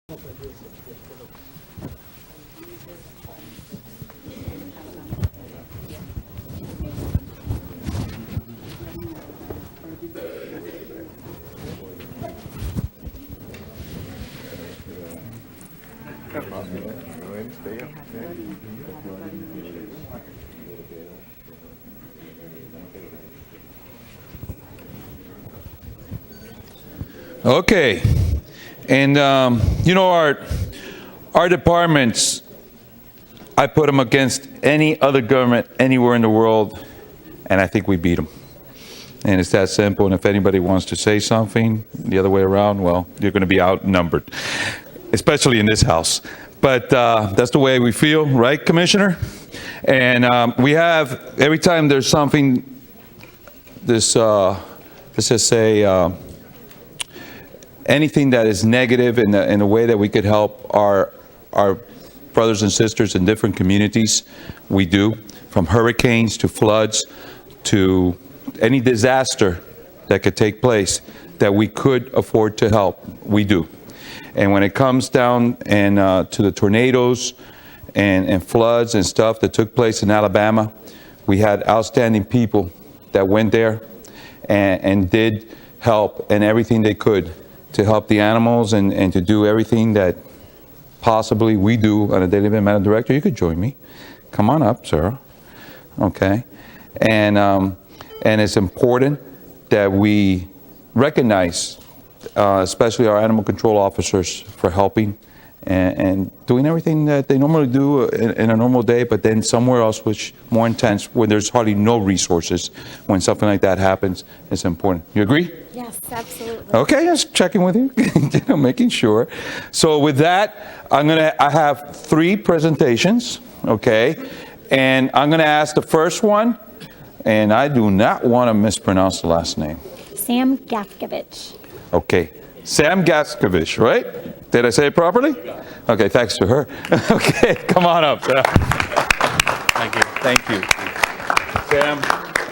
Okay, and you know, our departments, I put them against any other government anywhere in the world, and I think we beat them. And it's that simple. And if anybody wants to say something the other way around, well, you're going to be outnumbered, especially in this house. But that's the way we feel, right, Commissioner? And we have, every time there's something, this, let's just say, anything that is negative in the way that we could help our brothers and sisters in different communities, we do, from hurricanes to floods to any disaster that could take place that we could afford to help, we do. And when it comes down and to the tornadoes and floods and stuff that took place in Alabama, we had outstanding people that went there and did help and everything they could to help the animals and to do everything that possibly we do on a daily basis. Madam Director, you could join me. Come on up, sir. Okay. And it's important that we recognize, especially our animal control officers, for helping and doing everything that they normally do in a normal day, but then somewhere else, which more intense, where there's hardly no resources. When something like that happens, it's important. You agree? Yes, absolutely. Okay, just checking with you, making sure. So with that, I have 3 presentations, okay? And I'm gonna ask the first one, and I do not want to mispronounce the last name. Sam Gaskovich. Okay, Sam Gaskovich, right? Did I say it properly? Okay, thanks to her. Okay, come on up, Sam. Thank you. Thank you. Sam,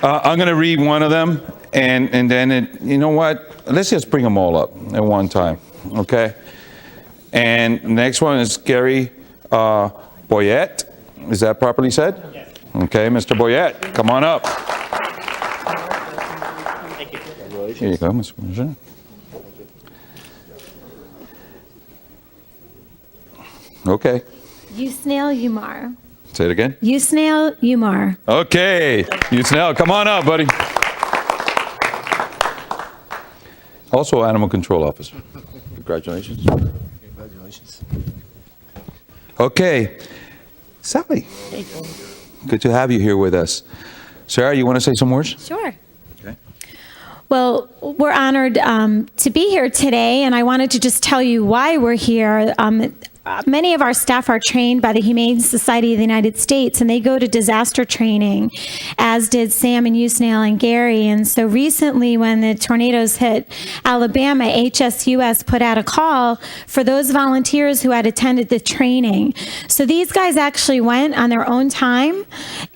I'm going to read one of them, and then, you know what? Let's just bring them all up at one time, okay? And the next one is Gary Boyette. Is that properly said? Yes. Okay, Mr. Boyette, come on up. Thank you. Here you go, Mr. Commissioner. Okay. Yusnail Umar. Say it again. Yusnail Umar. Okay. Yusnail, come on up, buddy. Also animal control officer. Congratulations. Congratulations. Okay. Sally. Good to have you here with us. Sarah, you want to say some words? Sure. Okay. Well, we're honored to be here today, and I wanted to just tell you why we're here. Many of our staff are trained by the Humane Society of the United States, and they go to disaster training, as did Sam and Yusnail and Gary. And so recently, when the tornadoes hit Alabama, HSUS put out a call for those volunteers who had attended the training. So these guys actually went on their own time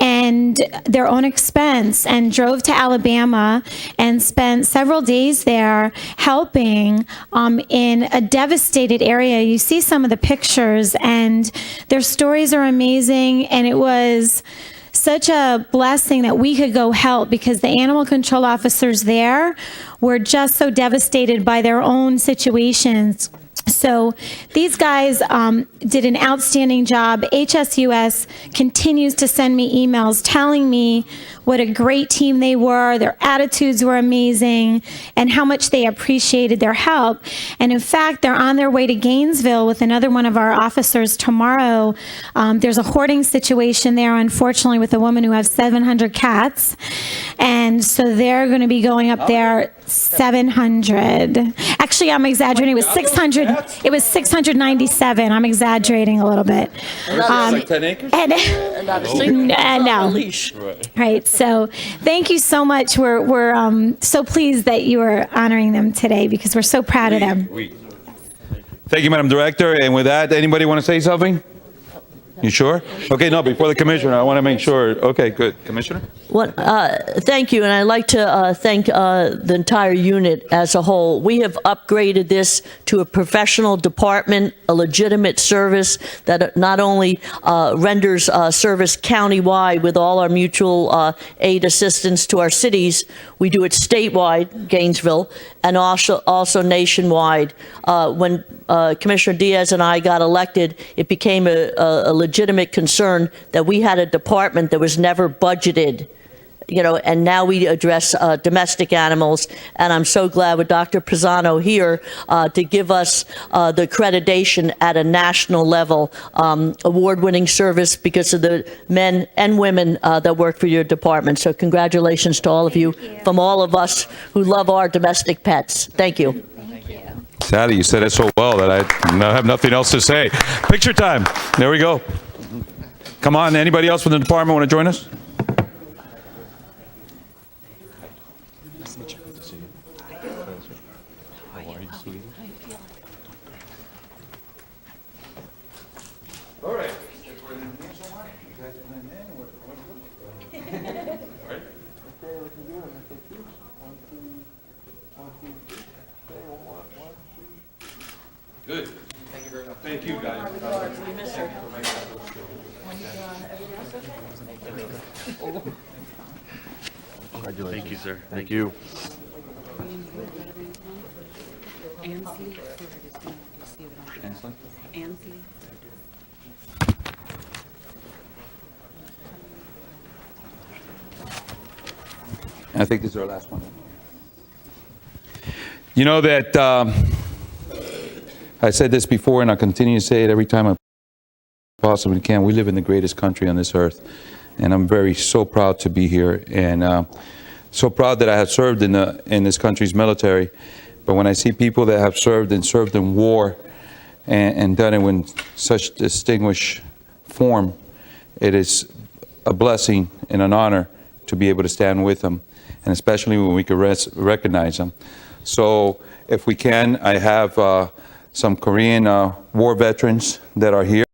and their own expense and drove to Alabama and spent several days there helping in a devastated area. You see some of the pictures, and their stories are amazing, and it was such a blessing that we could go help, because the animal control officers there were just so devastated by their own situations. So these guys did an outstanding job. HSUS continues to send me emails telling me what a great team they were, their attitudes were amazing, and how much they appreciated their help. And in fact, they're on their way to Gainesville with another one of our officers tomorrow. There's a hoarding situation there, unfortunately, with a woman who has 700 cats. And so they're going to be going up there 700. Actually, I'm exaggerating. It was 600. It was 697. I'm exaggerating a little bit. Like 10 acres? No. Right. So thank you so much. We're so pleased that you are honoring them today, because we're so proud of them. Thank you, Madam Director. And with that, anybody want to say something? You sure? Okay, no, before the commissioner, I want to make sure. Okay, good. Commissioner? Well, thank you, and I'd like to thank the entire unit as a whole. We have upgraded this to a professional department, a legitimate service that not only renders service countywide with all our mutual aid assistance to our cities, we do it statewide, Gainesville, and also nationwide. When Commissioner Diaz and I got elected, it became a legitimate concern that we had a department that was never budgeted, and now we address domestic animals. And I'm so glad with Dr. Pisano here to give us the accreditation at a national level, award-winning service because of the men and women that work for your department. So congratulations to all of you, from all of us who love our domestic pets. Thank you. Sally, you said it so well that I have nothing else to say. Picture time. There we go. Come on, anybody else from the department want to join us? All right. Good. Thank you very much. Thank you, guys. Thank you, sir. Thank you. Ansley. I think this is our last one. You know that I said this before, and I'll continue to say it every time I possibly can. We live in the greatest country on this earth, and I'm so proud to be here, and so proud that I have served in this country's military. But when I see people that have served in war and done it in such distinguished form, it is a blessing and an honor to be able to stand with them, and especially when we can recognize them. So if we can, I have some Korean war veterans that are here.